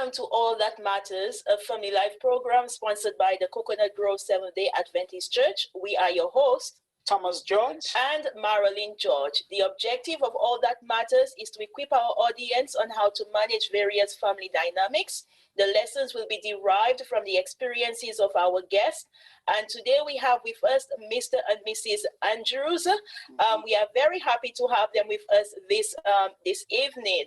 Welcome to All That Matters, a family life program sponsored by the Coconut Grove Seventh-day Adventist Church. We are your hosts, Thomas George and Marilyn George. The objective of All That Matters is to equip our audience on how to manage various family dynamics. The lessons will be derived from the experiences of our guests. And today we have with us Mr. and Mrs. Andrews. We are very happy to have them with us this evening.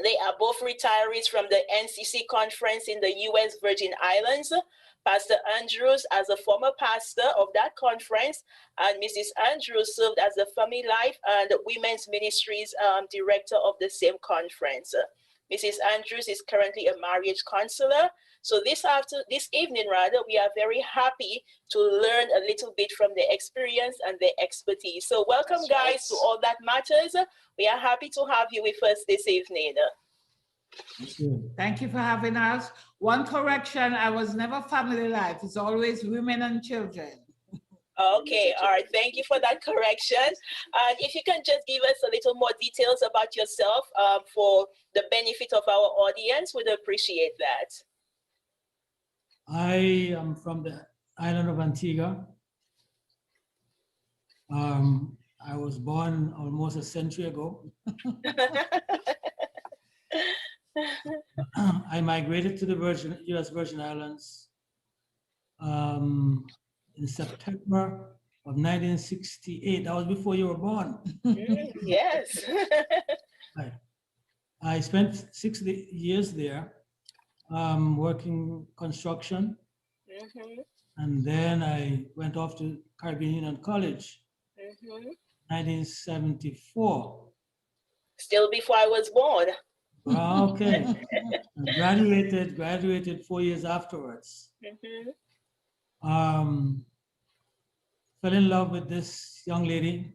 They are both retirees from the NCC conference in the U.S. Virgin Islands. Pastor Andrews as a former pastor of that conference, and Mrs. Andrews served as the Family Life and Women's Ministries director of the same conference. Mrs. Andrews is currently a marriage counselor. So this evening, we are very happy to learn a little bit from their experience and their expertise. So welcome, guys, to All That Matters. We are happy to have you with us this evening. Thank you for having us. One correction, I was never Family Life. It's always women and children. Okay, all right. Thank you for that correction. And if you can just give us a little more details about yourself for the benefit of our audience, we'd appreciate that. I am from the island of Antigua. I was born almost a century ago. I migrated to the U.S. Virgin Islands in September of 1968. That was before you were born. Yes. Right. I spent 6 years there working construction. And then I went off to Caribbean Union College, 1974. Still before I was born. Okay. Graduated 4 years afterwards. Fell in love with this young lady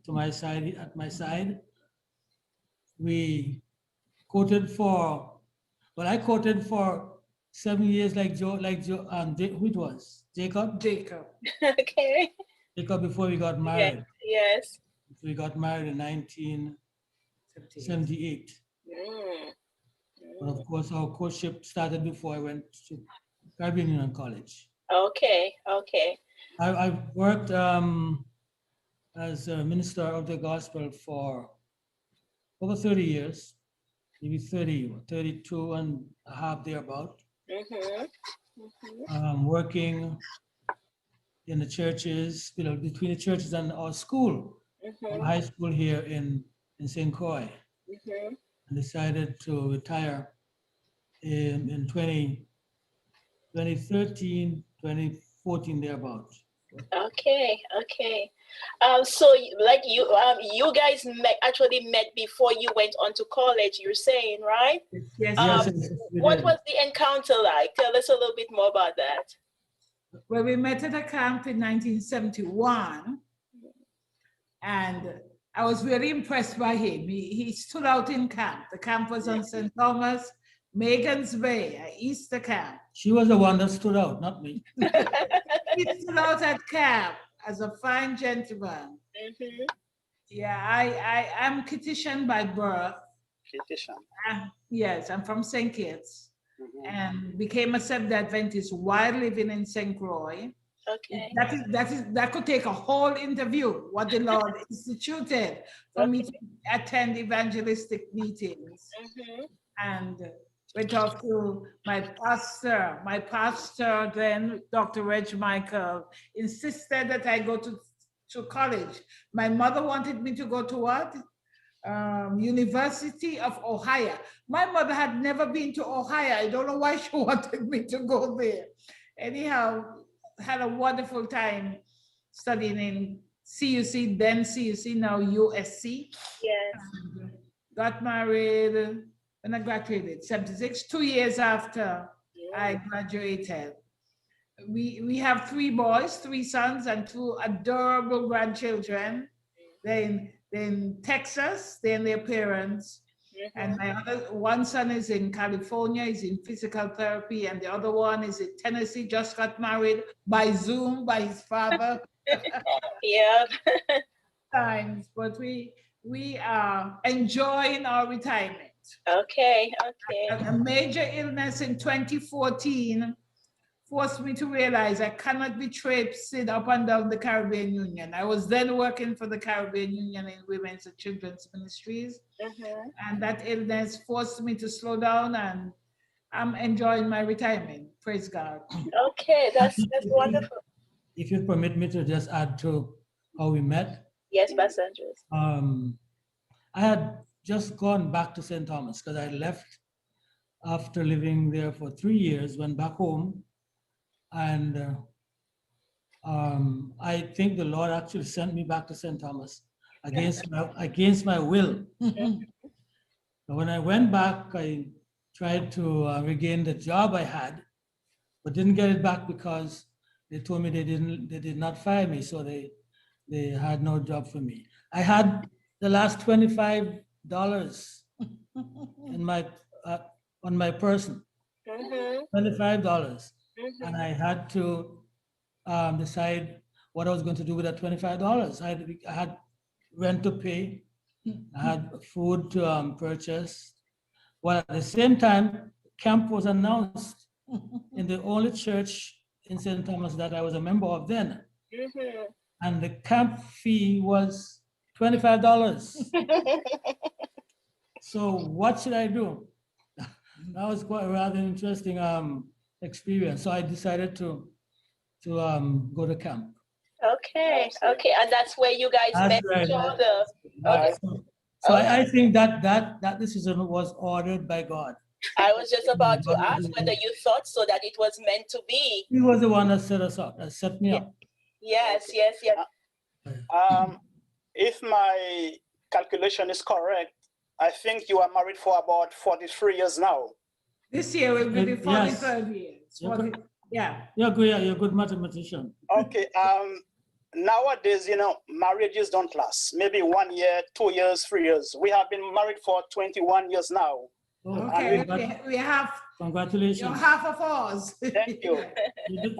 at my side. We courted for, I courted for 7 years like Joe, who it was? Jacob? Okay. Jacob before we got married. Yes. We got married in 1978. But of course, our courtship started before I went to Caribbean Union College. Okay. I've worked as a minister of the gospel for over 30 years, maybe 32 and a half thereabout. Working in the churches, between the churches and our school, our high school here in St. Croix. And decided to retire in 2013, 2014 thereabout. Okay. So like you guys actually met before you went on to college, you're saying, right? Yes. What was the encounter like? Tell us a little bit more about that. Well, we met at a camp in 1971, and I was very impressed by him. He stood out in camp. The camp was on St. Thomas, Megan's Bay, at Easter Camp. She was the one that stood out, not me. He stood out at camp as a fine gentleman. Yeah, I am Kittian by birth. Kittian. Yes, I'm from St. Kitts, and became a Seventh-day Adventist while living in St. Croix. Okay. That could take a whole interview, what the Lord instituted for me to attend evangelistic meetings. And went off to my pastor then, Dr. Reg Michael, insisted that I go to college. My mother wanted me to go to what? University of Ohio. My mother had never been to Ohio. I don't know why she wanted me to go there. Anyhow, had a wonderful time studying in CUC, then CUC, now USC. Yes. Got married when I graduated, 76, 2 years after I graduated. We have 3 boys, 3 sons, and 2 adorable grandchildren. They're in Texas, they're their parents. And my one son is in California, he's in physical therapy, and the other one is in Tennessee, just got married by Zoom by his father. Yeah. Times, but we are enjoying our retirement. Okay. A major illness in 2014 forced me to realize I cannot be traipsing up and down the Caribbean Union. I was then working for the Caribbean Union in Women's and Children's Ministries. And that illness forced me to slow down, and I'm enjoying my retirement. Praise God. Okay, that's wonderful. If you permit me to just add to how we met. Yes, Pastor Andrews. I had just gone back to St. Thomas because I left after living there for 3 years, went back home, and I think the Lord actually sent me back to St. Thomas against my will. When I went back, I tried to regain the job I had, but didn't get it back because they told me they did not fire me, so they had no job for me. I had the last $25 in my on my person, $25, and I had to decide what I was going to do with that $25. I had rent to pay, I had food to purchase. While at the same time, camp was announced in the only church in St. Thomas that I was a member of then. And the camp fee was $25. So what should I do? That was quite a rather interesting experience. So I decided to go to camp. Okay, and that's where you guys met each other. Okay. So I think that decision was ordered by God. I was just about to ask whether you thought so that it was meant to be. He was the one that set us up, that set me up. Yes. If my calculation is correct, I think you are married for about 43 years now. This year will be the 43rd year. Yeah. You're a good mathematician. Okay. Nowadays, marriages don't last. Maybe 1 year, 2 years, 3 years. We have been married for 21 years now. Okay, we have. Congratulations. You're half of ours. Thank you.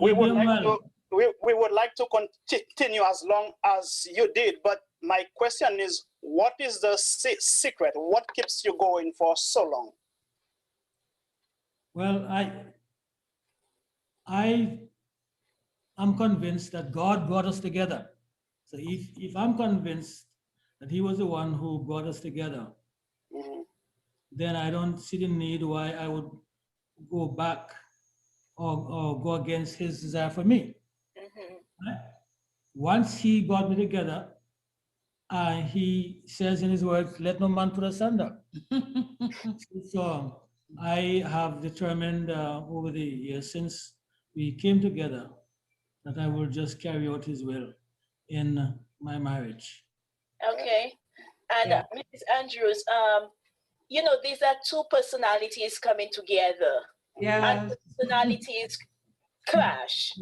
We would like to continue as long as you did, but my question is, what is the secret? What keeps you going for so long? Well, I'm convinced that God brought us together. So if I'm convinced that He was the one who brought us together, then I don't see the need why I would go back or go against His desire for me. Right? Once He brought me together, He says in His word, "Let no man put asunder." So I have determined over the years since we came together that I will just carry out His will in my marriage. Okay. And Mrs. Andrews, these are two personalities coming together. Yeah. And personalities clash.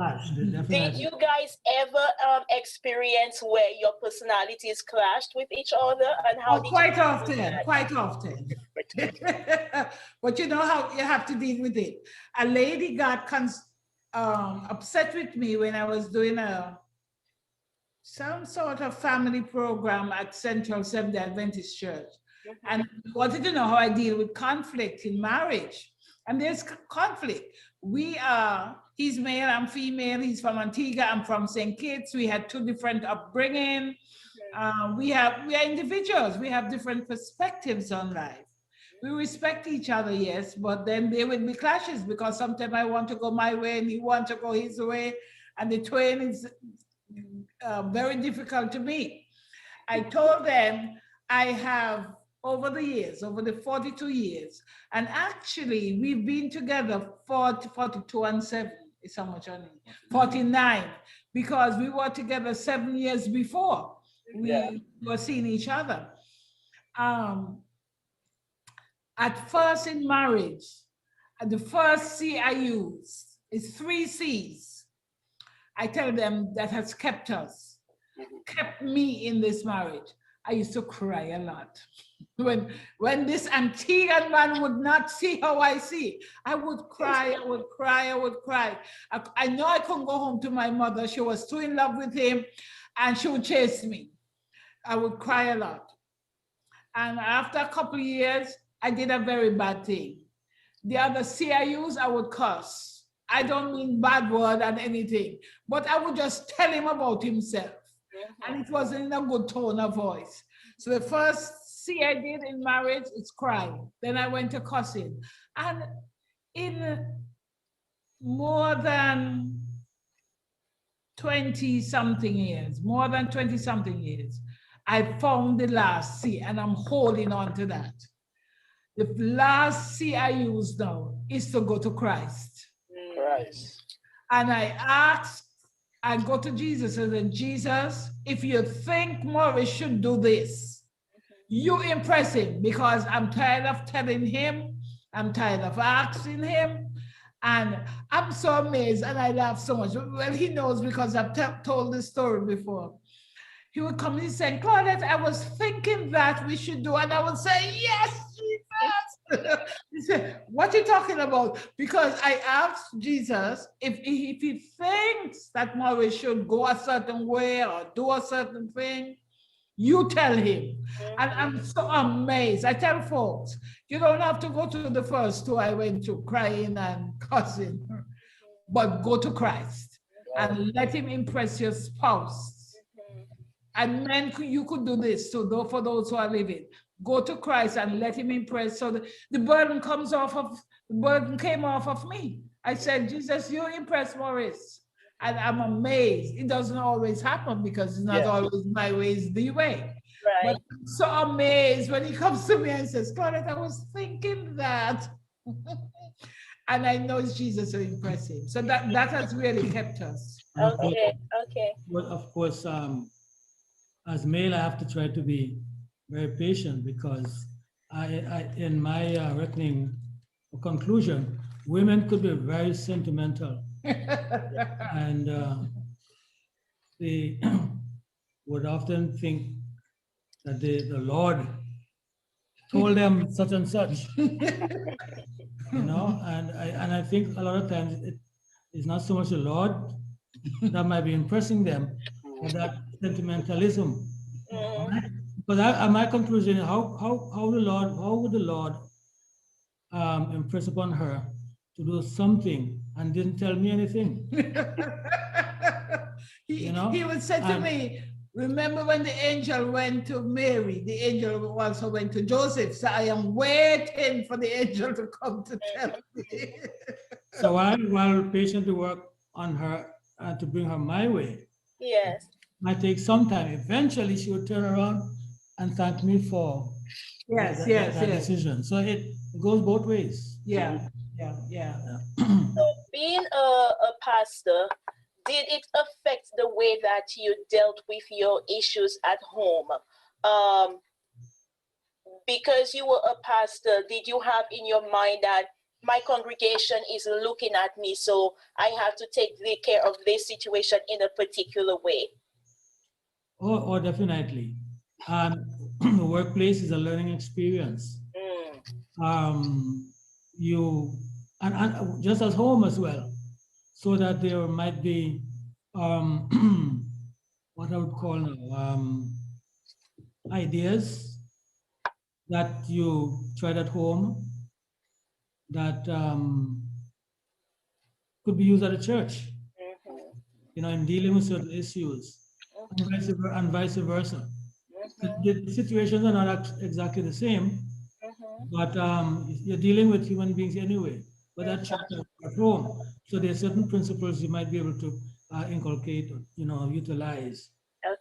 Did you guys ever experience where your personalities clashed with each other, and how? Quite often. But you know how you have to deal with it. A lady got upset with me when I was doing some sort of family program at Central Seventh-day Adventist Church, and wanted to know how I deal with conflict in marriage. And there's conflict. He's male, I'm female. He's from Antigua, I'm from St. Kitts. We had two different upbringing. We are individuals. We have different perspectives on life. We respect each other, yes, but then there will be clashes because sometimes I want to go my way and he wants to go his way, and the twain is very difficult to me. I told them I have, over the 42 years, and actually we've been together 42 and 7, is how much on 49, because we were together 7 years before we were seeing each other. At first in marriage, the first C I use is 3 C's. I tell them that has kept us, kept me in this marriage. I used to cry a lot. When this Antiguan man would not see how I see, I would cry. I know I couldn't go home to my mother. She was too in love with him and she would chase me. I would cry a lot. And after a couple of years, I did a very bad thing. The other CIUs, I would curse. I don't mean bad word and anything, but I would just tell him about himself. And it wasn't in a good tone of voice. So the first C I did in marriage is crying. Then I went to cussing. And in more than 20 something years, I found the last C, and I'm holding on to that. The last C I use now is to go to Christ. Christ. And I go to Jesus and say, Jesus, if you think Maurice should do this, you impress him, because I'm tired of telling him, I'm tired of asking him. And I'm so amazed, and I laugh so much. Well, he knows, because I've told this story before. He would come and he'd say, Claudette, I was thinking that we should do, and I would say, yes, Jesus. He said, what are you talking about? Because I asked Jesus if he thinks that Maurice should go a certain way or do a certain thing, you tell him. And I'm so amazed. I tell folks, you don't have to go to the first two I went to, crying and cussing, but go to Christ and let him impress your spouse. And men, you could do this too, though, for those who are living. Go to Christ and let him impress. So the burden came off of me. I said, Jesus, you impress Maurice. And I'm amazed. It doesn't always happen, because it's not always my way, it's the way. Right. But I'm so amazed when he comes to me and says, Claudette, I was thinking that. And I know it's Jesus who impressed him. So that has really kept us. Okay. But of course, as male, I have to try to be very patient, because I in my reckoning or conclusion, women could be very sentimental. And they would often think that the Lord told them such and such, and I think a lot of times it is not so much the Lord that might be impressing them, but that sentimentalism. Because my conclusion is how would the Lord impress upon her to do something and didn't tell me anything? He would say to me, remember when the angel went to Mary, the angel also went to Joseph. So I am waiting for the angel to come to tell me. So while patiently work on her and to bring her my way, Yes. might take some time. Eventually, she would turn around and thank me for that decision. So it goes both ways. Yeah. So being a pastor, did it affect the way that you dealt with your issues at home? Because you were a pastor, did you have in your mind that my congregation is looking at me, so I have to take care of this situation in a particular way? Oh, definitely. The workplace is a learning experience. You and just as home as well, so that there might be what I would call now, ideas that you tried at home that could be used at a church, in dealing with certain issues, and vice versa. The situations are not exactly the same, but you're dealing with human beings anyway, but at church or at home. So there are certain principles you might be able to inculcate or utilize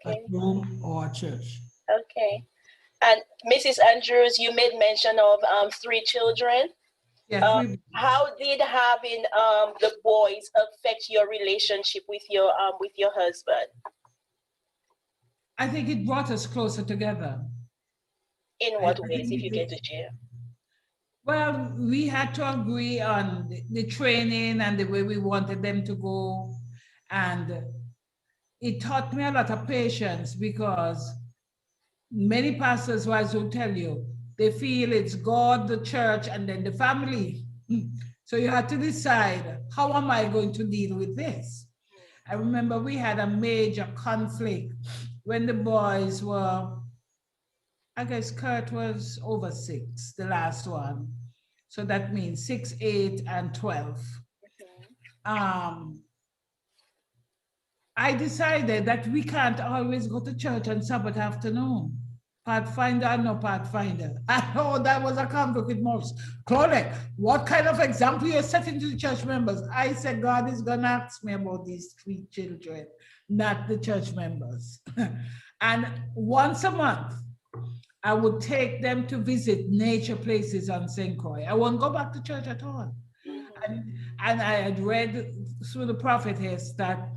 at home or at church. Okay. And Mrs. Andrews, you made mention of 3 children. Yeah. How did having the boys affect your relationship with your husband? I think it brought us closer together. In what ways, if you get to share? Well, we had to agree on the training and the way we wanted them to go. And it taught me a lot of patience, because many pastors' wives will tell you, they feel it's God, the church, and then the family. So you had to decide, how am I going to deal with this? I remember we had a major conflict when the boys were I guess Kurt was over 6, the last one. So that means 6, 8, and 12. I decided that we can't always go to church on Sabbath afternoon. Pathfinder, no Pathfinder. I know that was a conflict with most. Claudette, what kind of example you're setting to the church members? I said, God is going to ask me about these 3 children, not the church members. And once a month, I would take them to visit nature places on St. Croix. I won't go back to church at all. And I had read through the prophetess that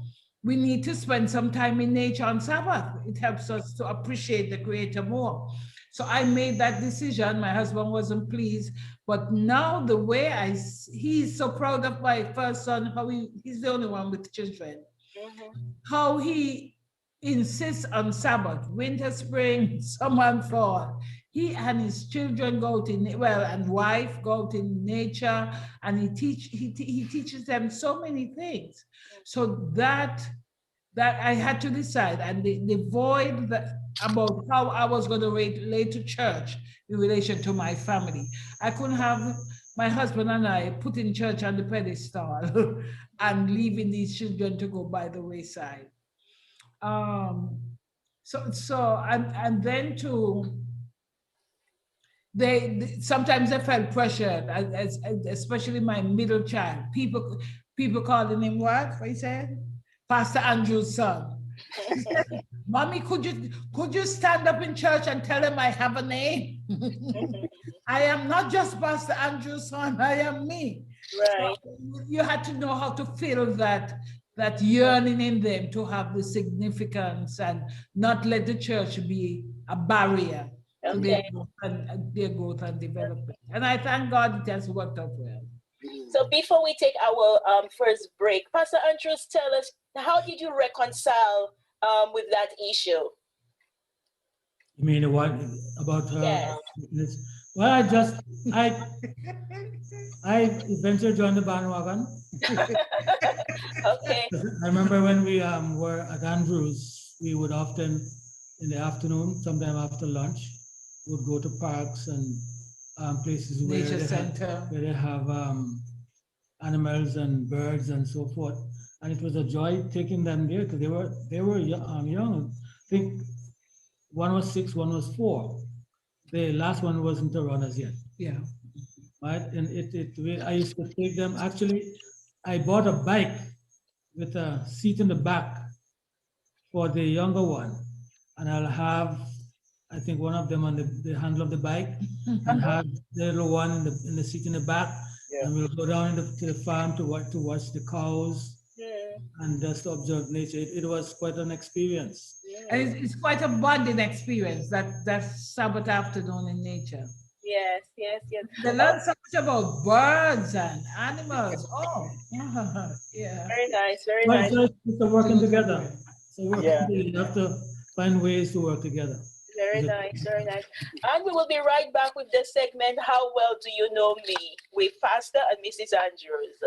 we need to spend some time in nature on Sabbath. It helps us to appreciate the Creator more. So I made that decision. My husband wasn't pleased, but now the way he's so proud of my first son, how he's the only one with children, how he insists on Sabbath, winter, spring, summer, and fall. He and his children go out and wife go out in nature, and he teaches them so many things. So that I had to decide, and the void about how I was going to relate to church in relation to my family. I couldn't have my husband and I putting church on the pedestal and leaving these children to go by the wayside. And then they sometimes they felt pressured, especially my middle child. People calling him what he said? Pastor Andrew's son. He said, Mommy, could you stand up in church and tell him I have a name? I am not just Pastor Andrew's son, I am me. Right. So you had to know how to fill that yearning in them to have the significance and not let the church be a barrier to their growth and development. And I thank God it has worked out well. So before we take our first break, Pastor Andrews, tell us, how did you reconcile with that issue? You mean what about her? Yes. Well, I eventually joined the bandwagon. Okay. I remember when we were at Andrews, we would often in the afternoon, sometime after lunch, would go to parks and places where they have animals and birds and so forth. And it was a joy taking them there because they were young. I think one was 6, one was 4. The last one wasn't around as yet. Yeah. Right, and I used to take them. Actually, I bought a bike with a seat in the back for the younger one, and I'll have, I think, one of them on the handle of the bike, and have the little one in the seat in the back, and we'll go down to the farm to watch the cows. And just observe nature. It was quite an experience. And it's quite a bonding experience, that Sabbath afternoon in nature. Yes. They learn so much about birds and animals. Oh, yeah. Very nice, very nice. It's working together. So you have to find ways to work together. Very nice, very nice. And we will be right back with the segment, How Well Do You Know Me? With Pastor and Mrs. Andrews.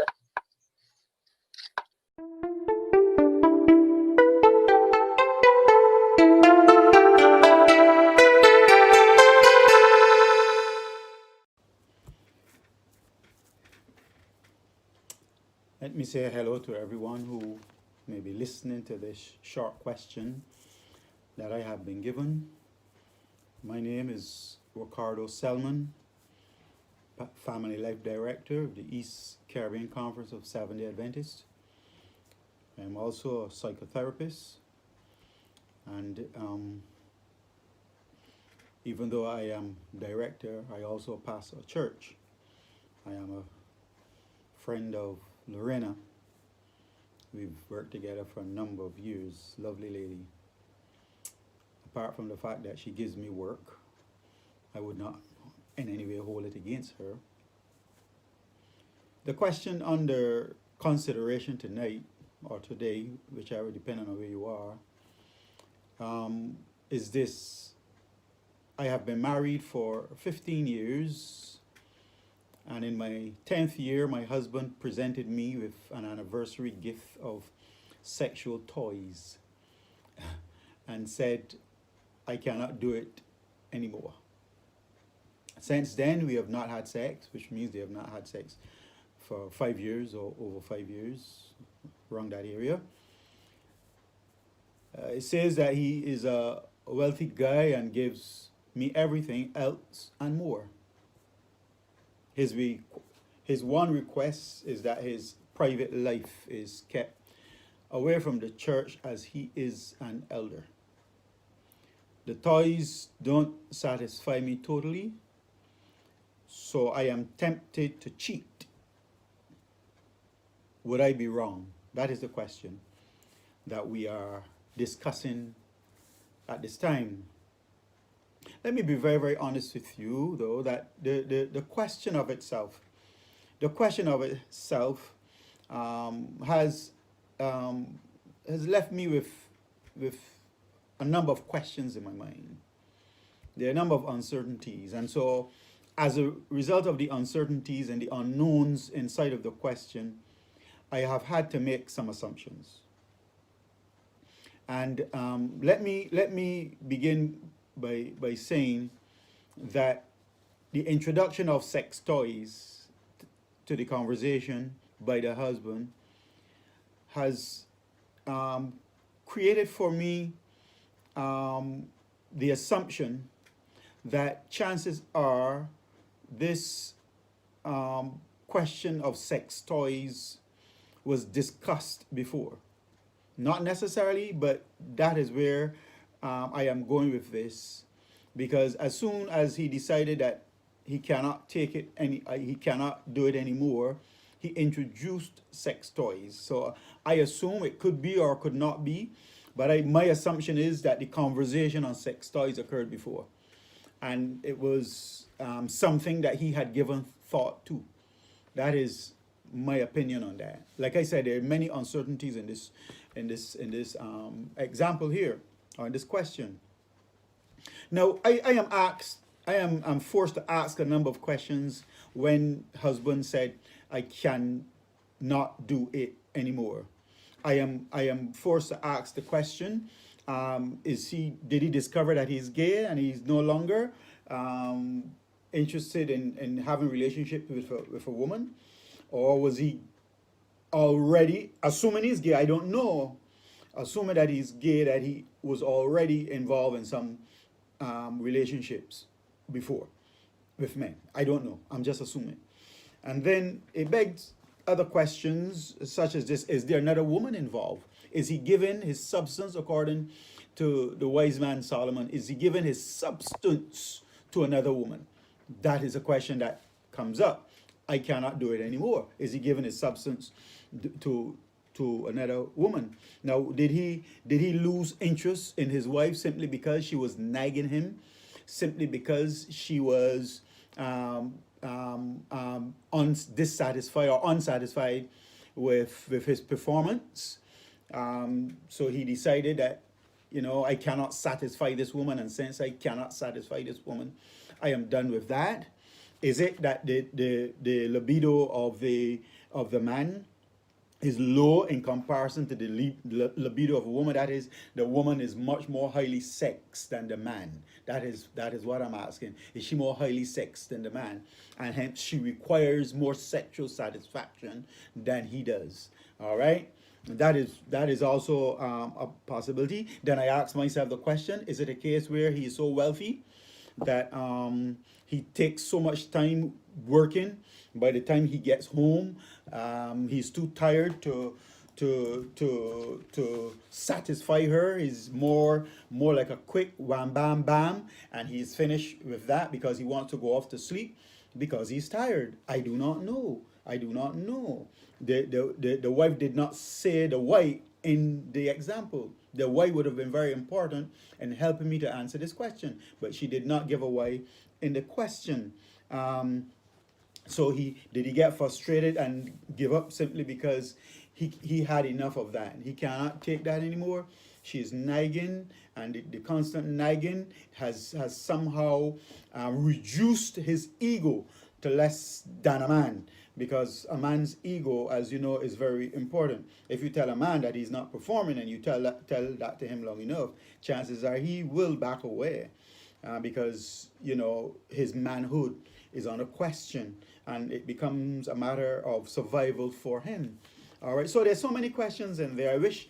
Let me say hello to everyone who may be listening to this short question that I have been given. My name is Ricardo Selman, Family Life Director of the East Caribbean Conference of Seventh-day Adventists. I'm also a psychotherapist, and even though I am director, I also pastor a church. I am a friend of Lorena. We've worked together for a number of years. Lovely lady. Apart from the fact that she gives me work, I would not in any way hold it against her. The question under consideration tonight, or today, whichever, depending on where you are, is this: I have been married for 15 years. And in my 10th year, my husband presented me with an anniversary gift of sexual toys and said, I cannot do it anymore. Since then, we have not had sex, which means they have not had sex for 5 years or over 5 years, around that area. It says that he is a wealthy guy and gives me everything else and more. His one request is that his private life is kept away from the church as he is an elder. The toys don't satisfy me totally, so I am tempted to cheat. Would I be wrong? That is the question that we are discussing at this time. Let me be very, very honest with you, though, that the question of itself, has left me with a number of questions in my mind. There are a number of uncertainties, and so as a result of the uncertainties and the unknowns inside of the question, I have had to make some assumptions. And let me begin by saying that the introduction of sex toys to the conversation by the husband has created for me the assumption that chances are this question of sex toys was discussed before. Not necessarily, but that is where I am going with this, because as soon as he decided that he cannot take it he cannot do it anymore, he introduced sex toys. So I assume it could be or could not be, but my assumption is that the conversation on sex toys occurred before, and it was something that he had given thought to. That is my opinion on that. Like I said, there are many uncertainties in this example here, or in this question. Now, I'm forced to ask a number of questions when husband said, I can not do it anymore. I am forced to ask the question, did he discover that he's gay and he's no longer interested in having a relationship with a woman? Or was he already, assuming he's gay, I don't know, assuming that he's gay, that he was already involved in some relationships before with men? I don't know. I'm just assuming. And then it begs other questions such as this: is there another woman involved? Is he given his substance according to the wise man Solomon? Is he given his substance to another woman? That is a question that comes up. I cannot do it anymore. Is he given his substance to another woman? Now, did he lose interest in his wife simply because she was nagging him, simply because she was dissatisfied or unsatisfied with his performance? So he decided that, I cannot satisfy this woman, and since I cannot satisfy this woman, I am done with that. Is it that the libido of the man is low in comparison to the libido of a woman? That is, the woman is much more highly sexed than the man. That is what I'm asking. Is she more highly sexed than the man, and hence she requires more sexual satisfaction than he does? All right. That is also a possibility. Then I ask myself the question: is it a case where he is so wealthy that he takes so much time working, by the time he gets home, he's too tired to satisfy her? He's more like a quick wham bam bam, and he's finished with that because he wants to go off to sleep because he's tired. I do not know. The wife did not say the why in the example. The why would have been very important in helping me to answer this question, but she did not give a why in the question. So did he get frustrated and give up simply because he had enough of that? He cannot take that anymore. She's nagging, and the constant nagging has somehow reduced his ego to less than a man, because a man's ego, as you know, is very important. If you tell a man that he's not performing and you tell that to him long enough, chances are he will back away. because, you know, his manhood is under question and it becomes a matter of survival for him. All right, so there's so many questions in there. I wish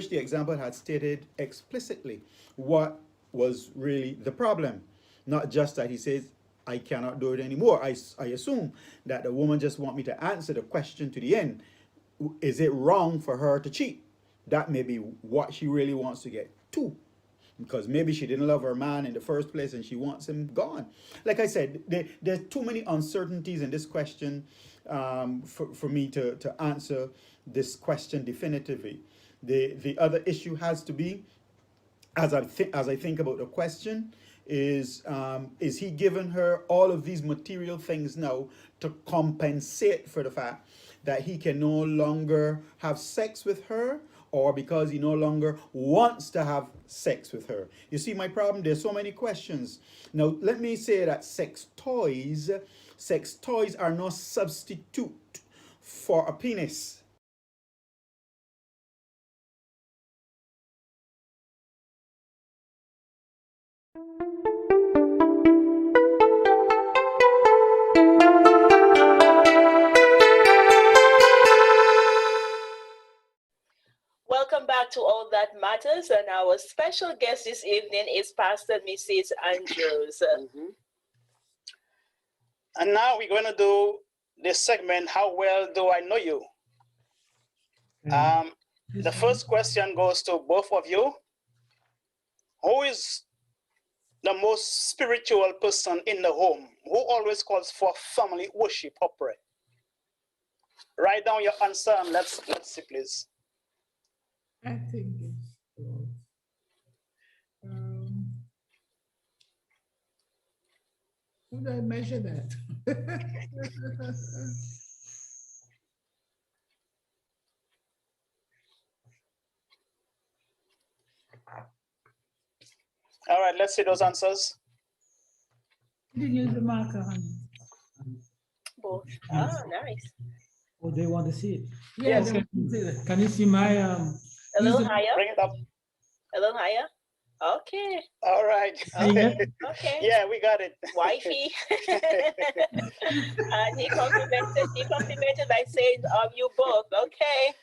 the example had stated explicitly what was really the problem, not just that he says, I cannot do it anymore. I assume that the woman just want me to answer the question to the end. Is it wrong for her to cheat? That may be what she really wants to get to, because maybe she didn't love her man in the first place and she wants him gone. Like I said, there's too many uncertainties in this question for me to answer this question definitively. The other issue has to be, as I think about the question, is he giving her all of these material things now to compensate for the fact that he can no longer have sex with her, or because he no longer wants to have sex with her? You see my problem? There's so many questions. Now, let me say that sex toys are no substitute for a penis. Welcome back to All That Matters, and our special guest this evening is Pastor Mrs. Andrews. And now we're going to do this segment, How Well Do I Know You? The first question goes to both of you. Who is the most spiritual person in the home? Who always calls for family worship or prayer? Write down your answer and let's see, please. I think it's how do I measure that? All right, let's see those answers. You use the marker, honey. Both. Ah, nice. Oh, they want to see it. Yeah, Yes. Can you see my A little higher. Bring it up. A little higher. Okay. All right. Okay. Yeah, we got it. Wifey. And he complimented by saying, you both. Okay.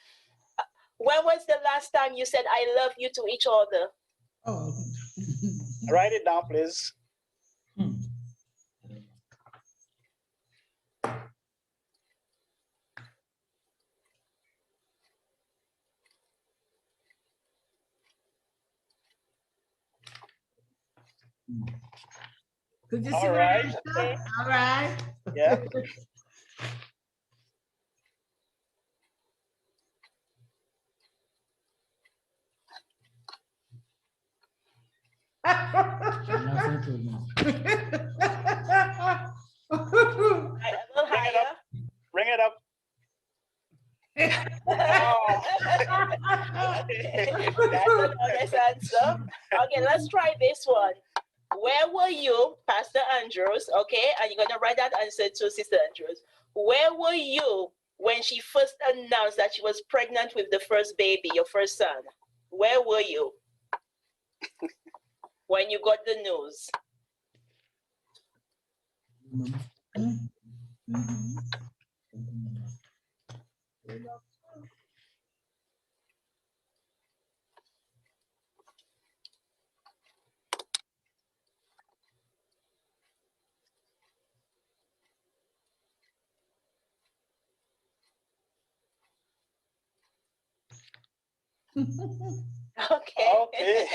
When was the last time you said I love you to each other? Oh. Write it down, please. Could you see All my right. answer? Okay. All right. Yeah. A little higher. Bring it up. Oh. That's an honest answer. Okay, let's try this one. Where were you, Pastor Andrews? Okay, and you're gonna write that answer to Sister Andrews. Where were you when she first announced that she was pregnant with the first baby, your first son? Where were you when you got the news? Okay. Okay.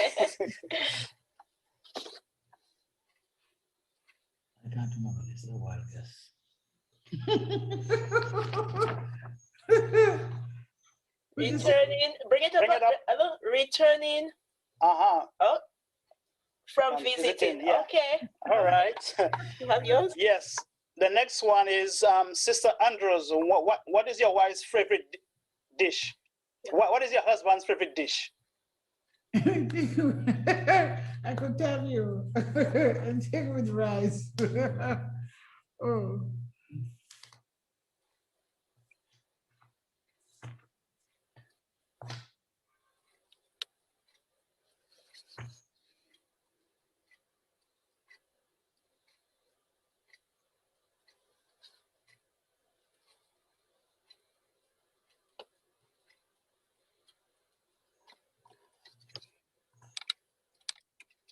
I can't remember this in a while, yes. Returning, bring it up, Bring it up. Returning Uh-huh. from visiting. Yeah. Okay. All right. You have yours? Yes. The next one is Sister Andrews. What is your wife's favorite dish? What is your husband's favorite dish? I could tell you. And chicken with rice. Oh.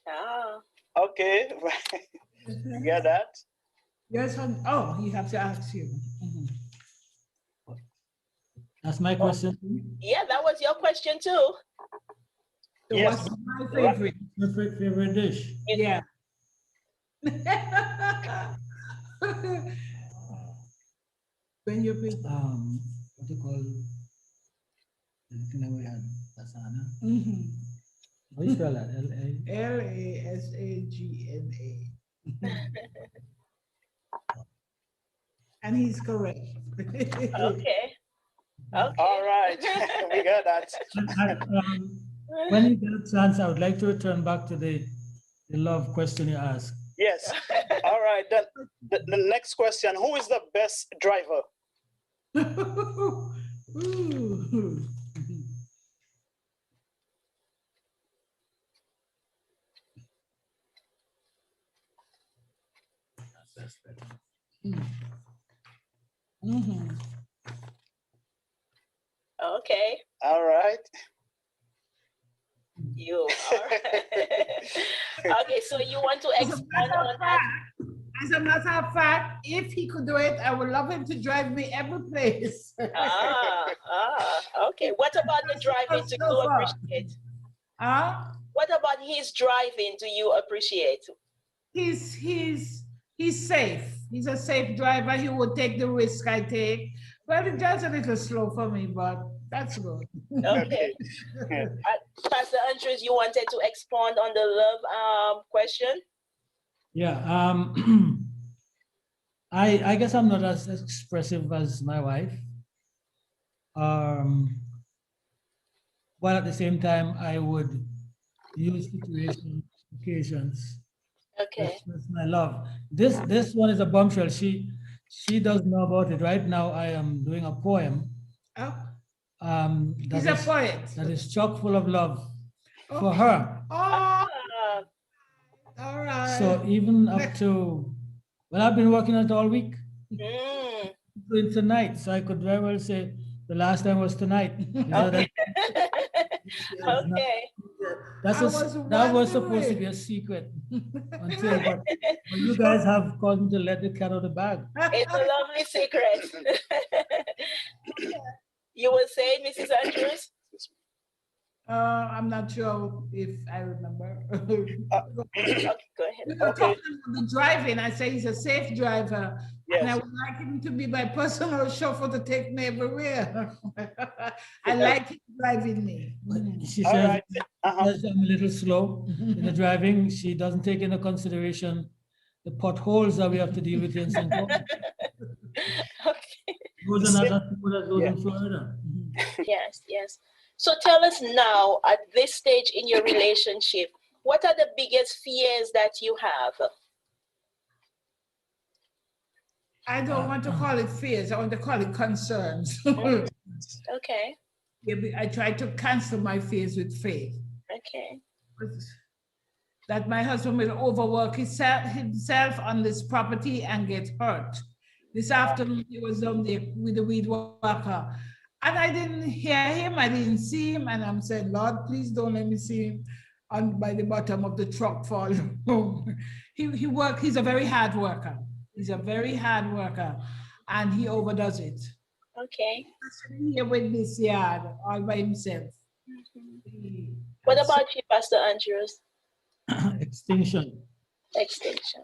Ah. Okay. You get that? Yes, oh, you have to ask you. That's my question. Yeah, that was your question too. So Yes. what's my favorite? Your favorite dish? Yeah. When you pick. What do you call anything that we had? Lasagna. How do you spell that? Lasagna. And he's correct. Okay. All right. We got that. When you get a chance, I would like to return back to the love question you asked. Yes. All right. Then the next question: who is the best driver? Ooh. Okay. All right. You. All right. Okay, so you want to expand on that? As a matter of fact, if he could do it, I would love him to drive me every place. Okay. What about the driving do you appreciate? What about his driving do you appreciate? He's safe. He's a safe driver. He would take the risk I take. Well, it does a little slow for me, but that's good. Okay. Pastor Andrews, you wanted to expand on the love question? Yeah. I guess I'm not as expressive as my wife. But at the same time, I would use situations, occasions. Okay. That's my love. This one is a bombshell. She doesn't know about it. Right now, I am doing a poem. He's a poet. That is chock full of love for her. Oh, all right. So even up to, well, I've been working on it all week. Doing tonight, so I could very well say the last time was tonight. Okay. That was supposed to be a secret until, but you guys have caused me to let the cat out of the bag. It's a lovely secret. You were saying, Mrs. Andrews? I'm not sure if I remember. Okay, go ahead. Okay. The driving, I say he's a safe driver. Yes. And I would like him to be my personal chauffeur to take me everywhere. I like him driving me. She says, I'm a little slow in the driving. She doesn't take into consideration the potholes that we have to deal with in St. Paul. Okay. Those are not as good as those in Florida. Yes, yes. So tell us now, at this stage in your relationship, what are the biggest fears that you have? I don't want to call it fears. I want to call it concerns. Okay. I try to cancel my fears with faith. Okay. That my husband will overwork himself on this property and get hurt. This afternoon, he was down there with the weed whacker. And I didn't hear him, I didn't see him. And I'm saying, Lord, please don't let me see him by the bottom of the truck fall. He's a very hard worker. He's a very hard worker, and he overdoes it. Okay. He's here with this yard all by himself. What about you, Pastor Andrews? Extinction. Extinction.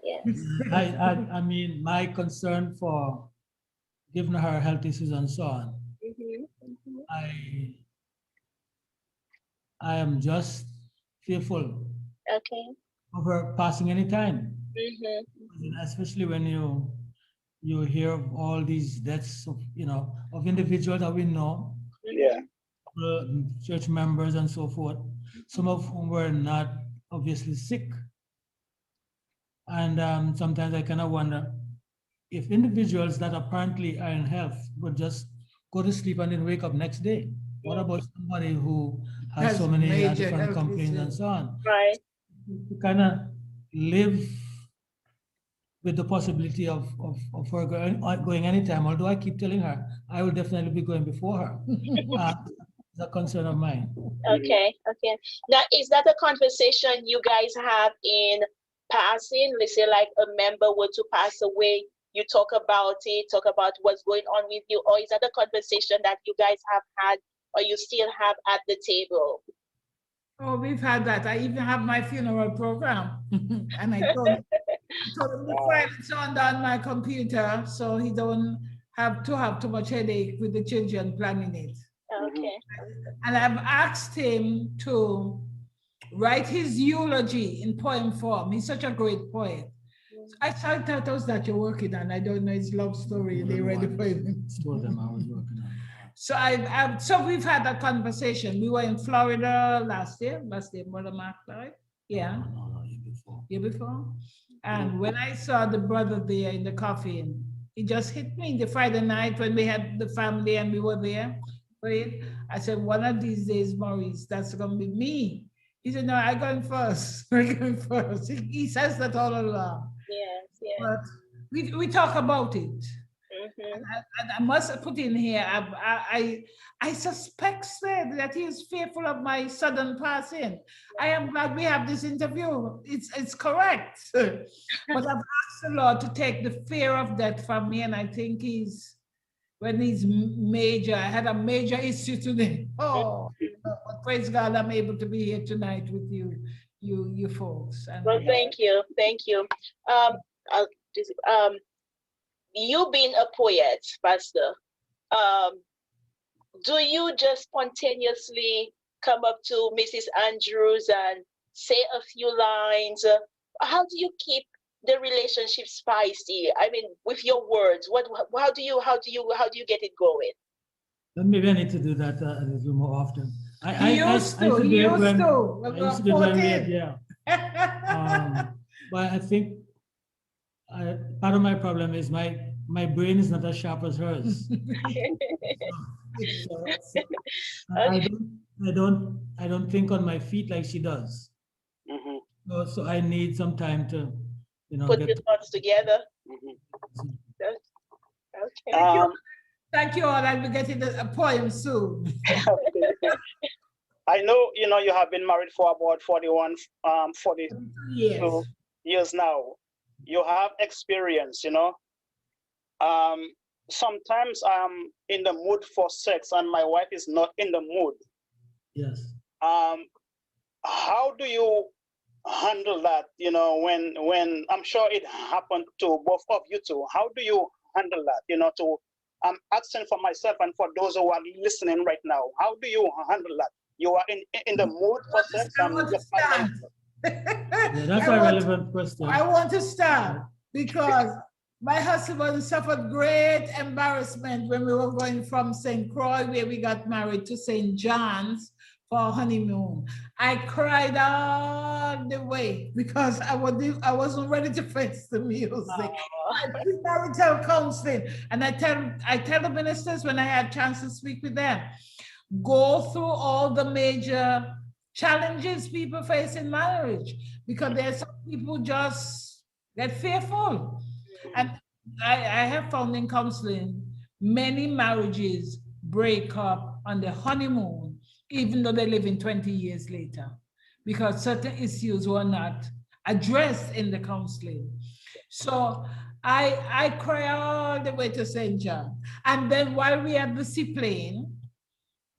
Yes. I mean, my concern for giving her health issues and so on. I am just fearful of her passing any time. Especially when you hear of all these deaths of of individuals that we know, church members and so forth, some of whom were not obviously sick. And sometimes I kind of wonder if individuals that apparently are in health would just go to sleep and then wake up next day. What about somebody who has so many different complaints and so on? Right. To kind of live with the possibility of her going anytime, although I keep telling her I will definitely be going before her. It's a concern of mine. Okay, okay. Now, is that a conversation you guys have in passing? Let's say like a member were to pass away, you talk about it, talk about what's going on with you, or is that a conversation that you guys have had or you still have at the table? Oh, we've had that. I even have my funeral program. And I told him to file it on my computer so he don't have too much headache with the children planning it. Okay. And I've asked him to write his eulogy in poem form. He's such a great poet. So I thought that you're working on. I don't know his love story. They ready for him. Told them I was working on it. So we've had a conversation. We were in Florida last year, Brother Mark, right? Yeah. No, year before. Year before. And when I saw the brother there in the coffin, it just hit me the Friday night when we had the family and we were there. I said, one of these days, Maurice, that's going to be me. He said, no, I'm going first. I'm going first. He says that all along. Yes, yes. But we talk about it. Mm-hmm. And I must put in here, I suspect that he is fearful of my sudden passing. I am glad we have this interview. It's correct. But I've asked the Lord to take the fear of death from me, and I think when he's major, I had a major issue today. Oh, but praise God, I'm able to be here tonight with you folks. And well, thank you. You being a poet, Pastor, do you just spontaneously come up to Mrs. Andrews and say a few lines? How do you keep the relationship spicy? I mean, with your words, how do you get it going? Maybe I need to do that a little more often. I used to do it when we had, yeah. But I think part of my problem is my brain is not as sharp as hers. I don't think on my feet like she does. Mm-hmm. So I need some time to, put your thoughts together. Mm-hmm. Okay. Thank you all. I'll be getting a poem soon. I know you have been married for about 42 years now. You have experience, sometimes I'm in the mood for sex and my wife is not in the mood. Yes. How do you handle that, when I'm sure it happened to both of you two? How do you handle that, I'm asking for myself and for those who are listening right now. How do you handle that? You are in the mood for sex. That's a relevant question. I want to start because my husband suffered great embarrassment when we were going from St. Croix, where we got married, to St. John's for our honeymoon. I cried all the way because I wasn't ready to face the music. I did marital counseling, and I tell the ministers when I had a chance to speak with them, go through all the major challenges people face in marriage, because there's some people just get fearful. And I have found in counseling, many marriages break up on the honeymoon, even though they live in 20 years later, because certain issues were not addressed in the counseling. So I cry all the way to St. John. And then while we had the seaplane,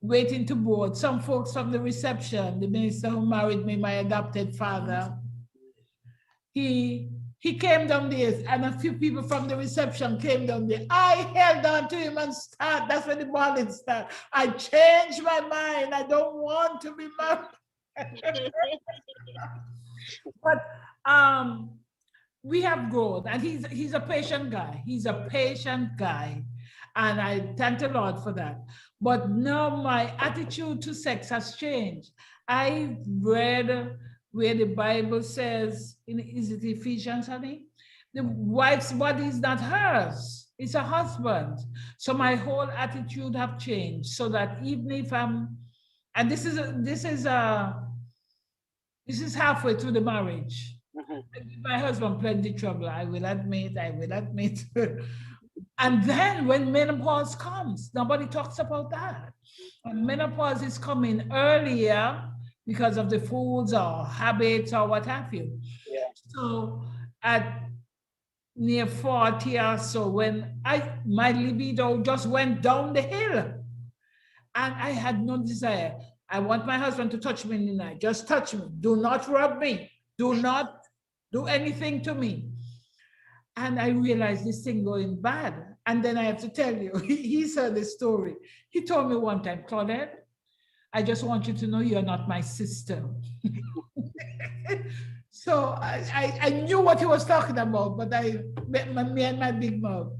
waiting to board, some folks from the reception, the minister who married me, my adopted father, he came down there, and a few people from the reception came down there. I held on to him and that's when the bawling started. I changed my mind. I don't want to be married. But we have grown, and he's a patient guy. He's a patient guy, and I thank the Lord for that. But now my attitude to sex has changed. I read where the Bible says, is it Ephesians, honey? The wife's body is not hers, it's her husband. So my whole attitude have changed, so that even if I'm, and this is halfway through the marriage. Mm-hmm. I give my husband plenty trouble, I will admit. And then when menopause comes, nobody talks about that. When menopause is coming earlier because of the foods or habits or what have you. Yeah. So at near 40 or so, when my libido just went down the hill and I had no desire. I want my husband to touch me in the night. Just touch me. Do not rub me. Do not do anything to me. And I realized this thing going bad. And then I have to tell you, he heard the story. He told me one time, Claudette, I just want you to know you're not my sister. So I knew what he was talking about, but me and my big mouth,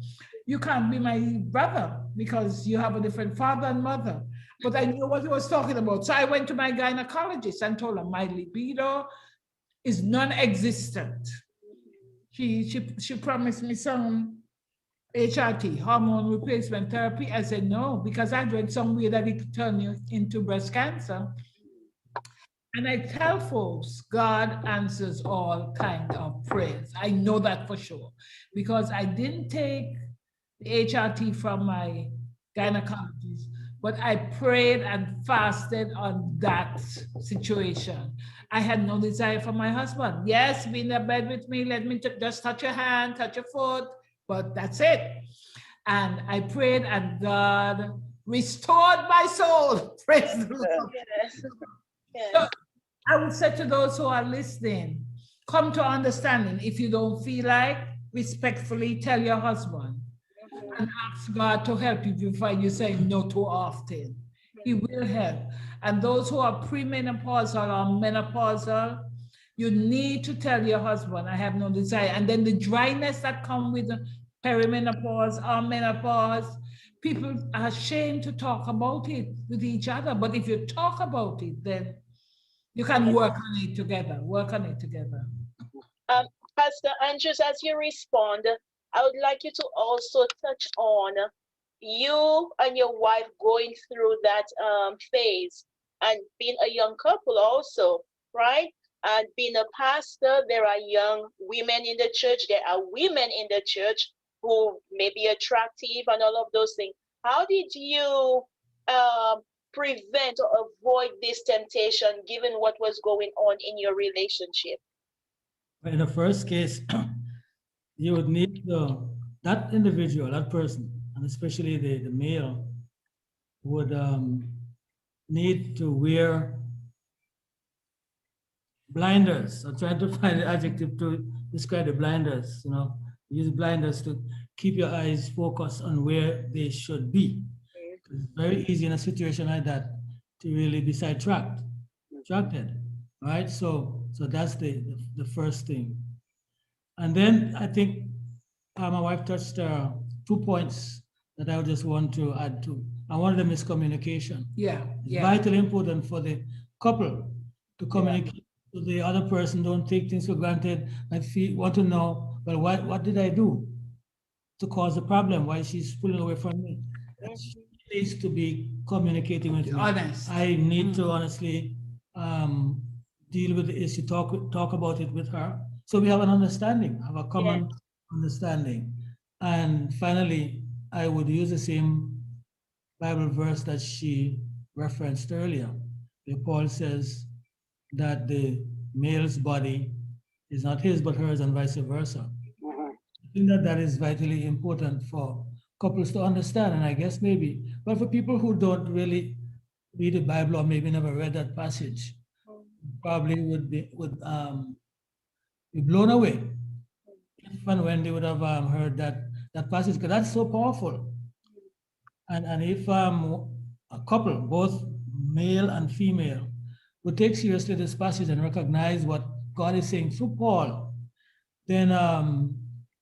you can't be my brother because you have a different father and mother. But I knew what he was talking about. So I went to my gynecologist and told her my libido is non-existent. She promised me some HRT, hormone replacement therapy. I said no, because I read somewhere that it could turn you into breast cancer. And I tell folks, God answers all kinds of prayers. I know that for sure, because I didn't take the HRT from my gynecologist, but I prayed and fasted on that situation. I had no desire for my husband. Yes, be in the bed with me, let me just touch your hand, touch your foot, but that's it. And I prayed and God restored my soul. Praise the Lord. Yes. Yes. So I would say to those who are listening, come to understanding. If you don't feel like, respectfully tell your husband and ask God to help you if you find you saying no too often. He will help. And those who are premenopausal or menopausal, you need to tell your husband, I have no desire. And then the dryness that comes with perimenopause or menopause, people are ashamed to talk about it with each other. But if you talk about it, then you can work on it together. Pastor Andrews, as you respond, I would like you to also touch on you and your wife going through that phase and being a young couple also, right? And being a pastor, there are young women in the church. There are women in the church who may be attractive and all of those things. How did you prevent or avoid this temptation given what was going on in your relationship? In the first case, you would need that individual, that person, and especially the male, would need to wear blinders. I'm trying to find an adjective to describe the blinders, use blinders to keep your eyes focused on where they should be. It's very easy in a situation like that to really be sidetracked, right? So that's the first thing. And then I think my wife touched 2 points that I would just want to add to. And one of them is communication. It's vitally important for the couple to communicate to the other person. Don't take things for granted and want to know, well, what did I do to cause the problem? Why she's pulling away from me? She needs to be communicating with me. Honest. I need to honestly deal with the issue, talk about it with her. So we have an understanding, have a common understanding. And finally, I would use the same Bible verse that she referenced earlier, where Paul says that the male's body is not his but hers and vice versa. I think that is vitally important for couples to understand, and I guess maybe, but for people who don't really read the Bible or maybe never read that passage, probably would be blown away even when they would have heard that passage, because that's so powerful. And if a couple, both male and female, would take seriously this passage and recognize what God is saying through Paul, then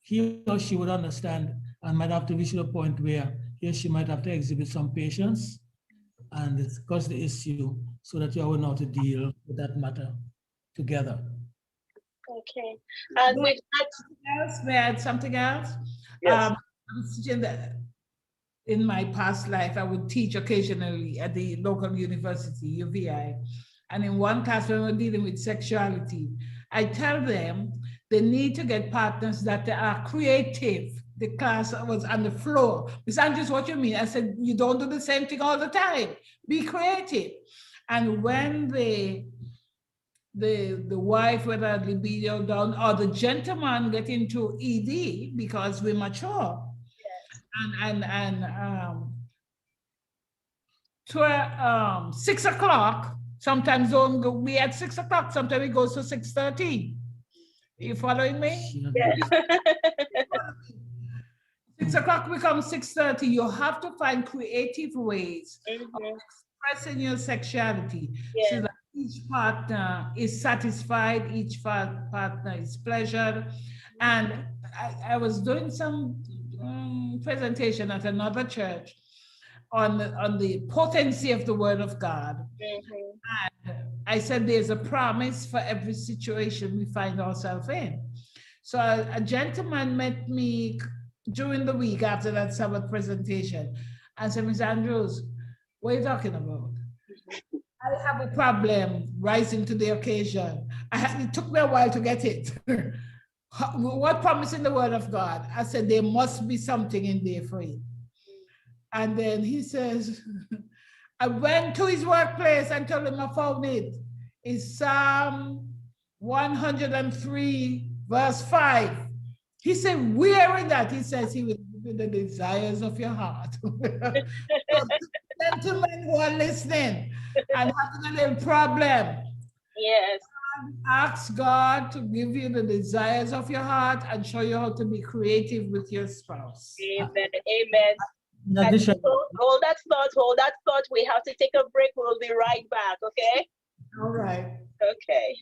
he or she would understand and might have to reach a point where he or she might have to exhibit some patience and discuss the issue so that you all know how to deal with that matter together. Okay. And with that, may I add something else? Yes. In my past life, I would teach occasionally at the local university, UVI. And in one class, when we're dealing with sexuality, I tell them they need to get partners that are creative. the class was on the floor. Miss Andrews, what you mean? I said, you don't do the same thing all the time. Be creative. And when the wife, whether libido down or the gentleman get into ED because we mature, and to 6 o'clock, sometimes don't go, we at 6 o'clock, sometimes it goes to 6:30. You following me? Yeah. 6 o'clock becomes 6:30. You have to find creative ways of expressing your sexuality so that each partner is satisfied, each partner is pleasured. And I was doing some presentation at another church on the potency of the word of God. And I said there's a promise for every situation we find ourselves in. So a gentleman met me during the week after that Sabbath presentation and said, Ms. Andrews, what are you talking about? I have a problem rising to the occasion. It took me a while to get it. What promise in the word of God? I said, there must be something in there for you. And then he says, I went to his workplace and told him I found it. It's Psalm 103, verse 5. He said, where is that? He says he will give you the desires of your heart. So, gentlemen who are listening and having a little problem, yes, ask God to give you the desires of your heart and show you how to be creative with your spouse. amen, amen. In addition, Hold that thought. We have to take a break. We'll be right back, okay? All right. Okay.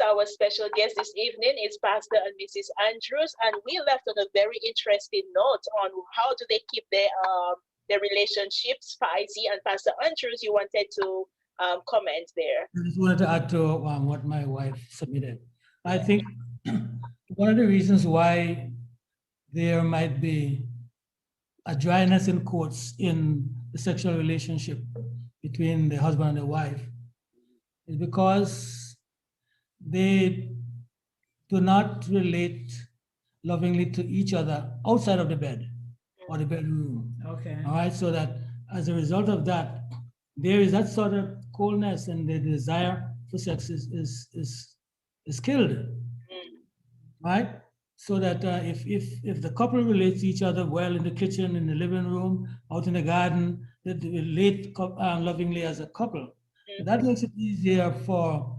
Our special guest this evening is Pastor and Mrs. Andrews, and we left on a very interesting note on how do they keep their relationship spicy. And Pastor Andrews, you wanted to comment there. I just wanted to add to what my wife submitted. I think one of the reasons why there might be a dryness in quotes in the sexual relationship between the husband and the wife is because they do not relate lovingly to each other outside of the bed or the bedroom. Okay. All right. So that as a result of that, there is that sort of coldness, and the desire for sex is killed. Right. So that if the couple relates to each other well in the kitchen, in the living room, out in the garden, that they relate lovingly as a couple, that makes it easier for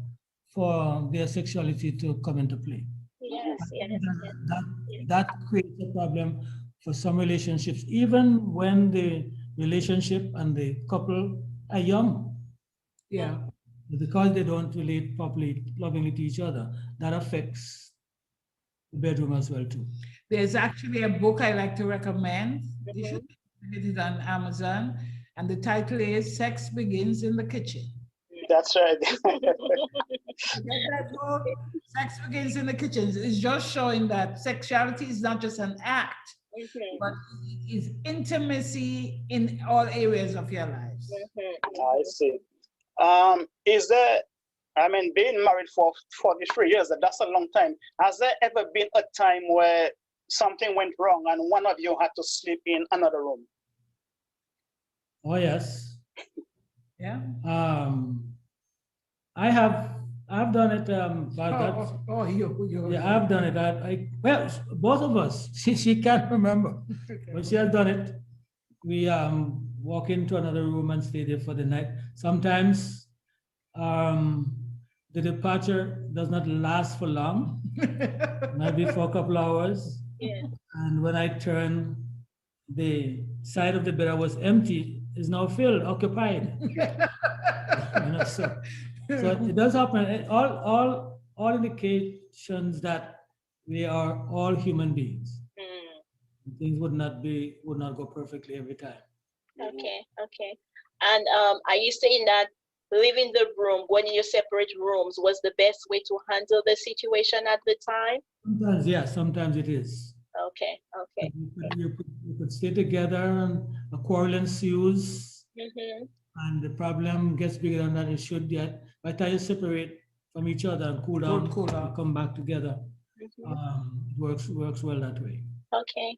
their sexuality to come into play. Yes, yes, that creates a problem for some relationships, even when the relationship and the couple are young. Yeah. Because they don't relate properly, lovingly to each other, that affects the bedroom as well too. There's actually a book I like to recommend. You should get it on Amazon, and the title is Sex Begins in the Kitchen. That's right. That book, Sex Begins in the Kitchen, is just showing that sexuality is not just an act, but it is intimacy in all areas of your lives. I see. Is there, I mean, being married for 43 years, that's a long time. Has there ever been a time where something went wrong and one of you had to sleep in another room? Oh, yes. Yeah. I've done it. Yeah, I've done it. Well, both of us. She can't remember, but she has done it. We walk into another room and stay there for the night. Sometimes the departure does not last for long, maybe for a couple hours. Yeah. And when I turn, the side of the bed that was empty is now filled, occupied. So So it does happen. All indications that we are all human beings. Things would not go perfectly every time. Okay, okay. And are you saying that leaving the room, going in your separate rooms, was the best way to handle the situation at the time? Sometimes, yeah, sometimes it is. Okay, okay. You could stay together and a quarrel ensues and the problem gets bigger than it should get. By the time you separate from each other and cool down, and come back together, it works well that way. Okay.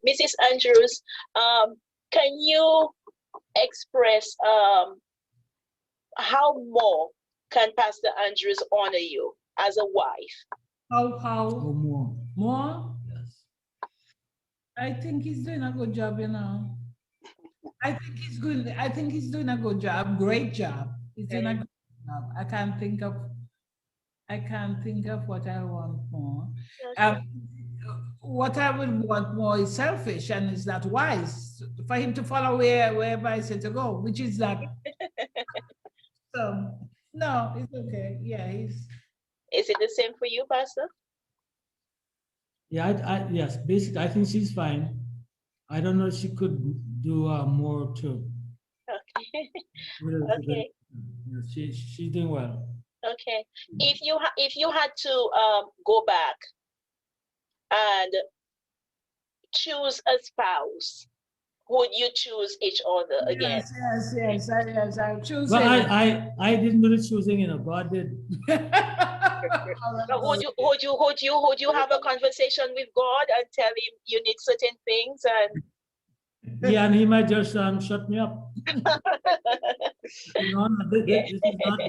Mrs. Andrews, can you express how more can Pastor Andrews honor you as a wife? How more? More? Yes. I think he's doing a good job, you know. I think he's good. I think he's doing a good job, great job. He's doing a good job. I can't think of what I want more. What I would want more is selfish and is not wise for him to follow wherever I say to go, which is that. So no, it's okay. Yeah, he's. Is it the same for you, Pastor? Yeah, yes. Basically, I think she's fine. I don't know if she could do more too. Okay. Okay. She's doing well. Okay. If you had to go back and choose a spouse, would you choose each other again? Yes. I choose Well, him. I didn't do the choosing, you know. God did. But would you have a conversation with God and tell him you need certain things and Yeah, and he might just shut me up. You know, this is not.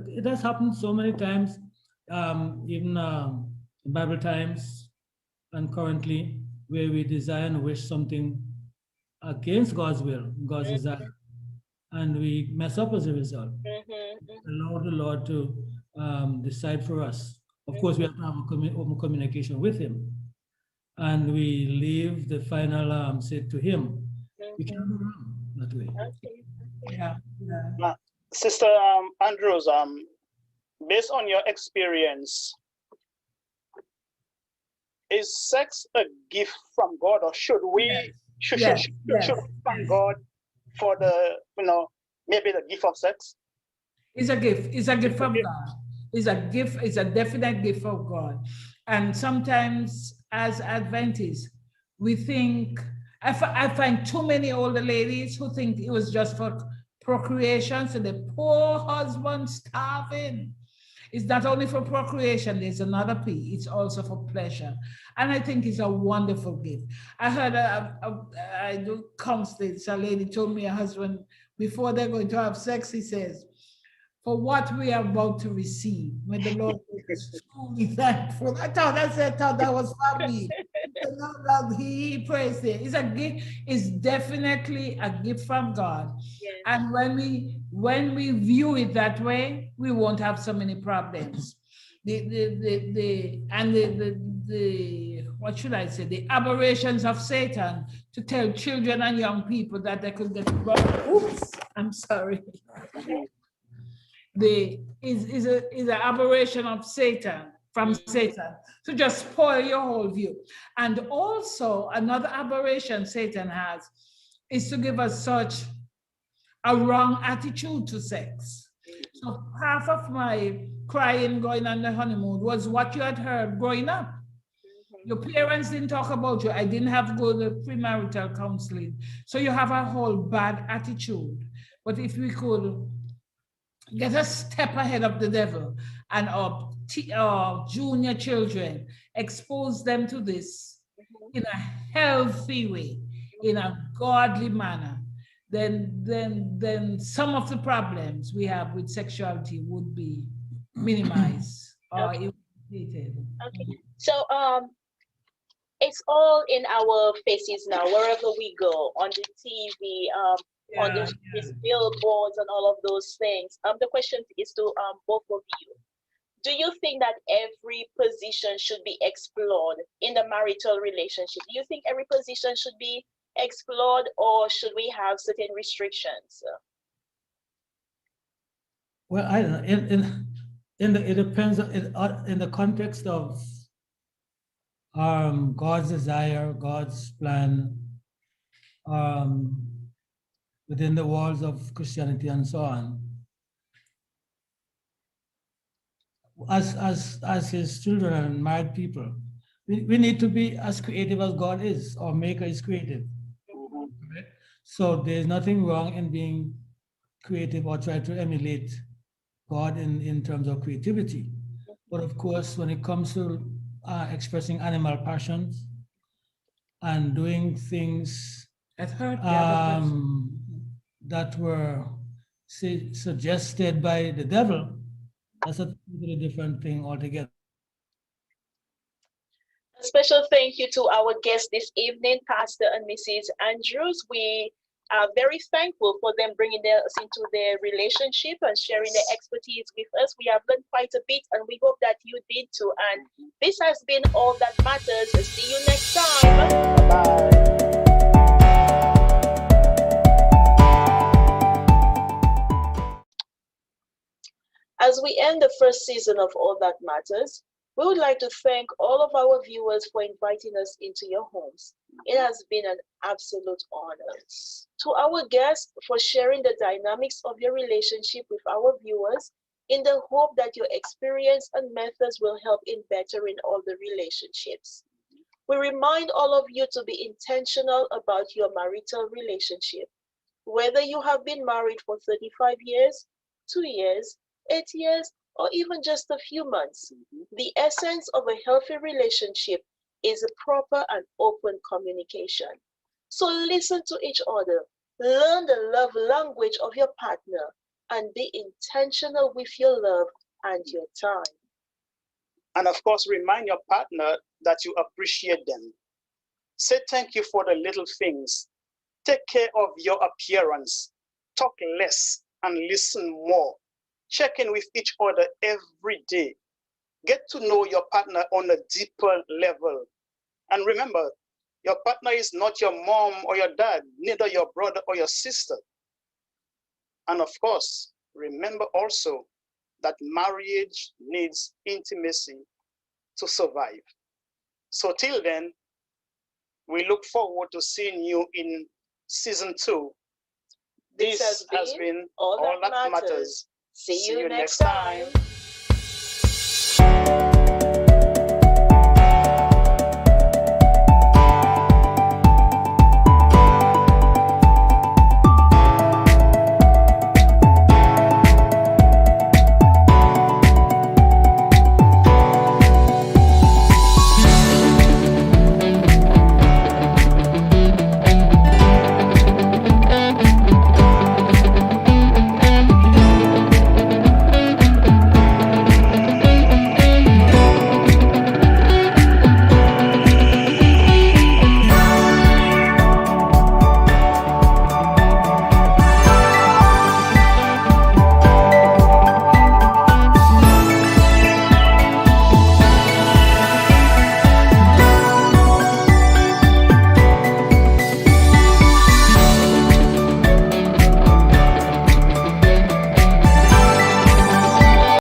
It has happened so many times, even in Bible times and currently, where we desire and wish something against God's will, God's desire, and we mess up as a result. Allow the Lord to decide for us. Of course, we have to have open communication with Him, and we leave the final say to Him. We can't go wrong that way. Okay. Yeah. Sister Andrews, based on your experience, is sex a gift from God, or should we should thank God for the maybe the gift of sex? It's a gift. It's a gift from God. It's a gift. It's a definite gift from God. And sometimes, as Adventists, we think. I find too many older ladies who think it was just for procreation. So the poor husband starving. It's not only for procreation, there's another P, it's also for pleasure. And I think it's a wonderful gift. I heard I do constance, a lady told me her husband, before they're going to have sex, he says, for what we are about to receive, may the Lord make us truly thankful. I thought that was for me. He praised it. It's a gift, it's definitely a gift from God. Yes. And when we view it that way, we won't have so many problems. What should I say? The aberrations of Satan to tell children and young people that they could get wrong. Oops, I'm sorry. Is an aberration of Satan, from Satan, to just spoil your whole view. And also another aberration Satan has is to give us such a wrong attitude to sex. So half of my crying going on the honeymoon was what you had heard growing up. Your parents didn't talk about you. I didn't have good premarital counseling. So you have a whole bad attitude. But if we could get a step ahead of the devil and our junior children, expose them to this in a healthy way, in a godly manner, then some of the problems we have with sexuality would be minimized or eliminated. Okay. So it's all in our faces now, wherever we go, on the TV, on the billboards and all of those things. The question is to both of you. Do you think that every position should be explored in the marital relationship? Do you think every position should be explored, or should we have certain restrictions? Well, I don't know. It depends in the context of God's desire, God's plan, um, within the walls of Christianity and so on. As his children and married people, we need to be as creative as God is. Our Maker is creative. Right? So there's nothing wrong in being creative or try to emulate God in terms of creativity. But of course, when it comes to expressing animal passions and doing things that were suggested by the devil, that's a totally different thing altogether. A special thank you to our guests this evening, Pastor and Mrs. Andrews. We are very thankful for them bringing us into their relationship and sharing their expertise with us. We have learned quite a bit, and we hope that you did too. And this has been All That Matters. See you next time. Bye. As we end the first season of All That Matters, we would like to thank all of our viewers for inviting us into your homes. It has been an absolute honor. To our guests for sharing the dynamics of your relationship with our viewers, in the hope that your experience and methods will help in bettering all the relationships. We remind all of you to be intentional about your marital relationship. Whether you have been married for 35 years, 2 years, 8 years, or even just a few months, the essence of a healthy relationship is a proper and open communication. So listen to each other, learn the love language of your partner, and be intentional with your love and your time. And of course, remind your partner that you appreciate them. Say thank you for the little things. Take care of your appearance. Talk less and listen more. Check in with each other every day. Get to know your partner on a deeper level. And remember, your partner is not your mom or your dad, neither your brother or your sister. And of course, remember also that marriage needs intimacy to survive. So till then, we look forward to seeing you in season 2. This has been All That Matters. See you next time.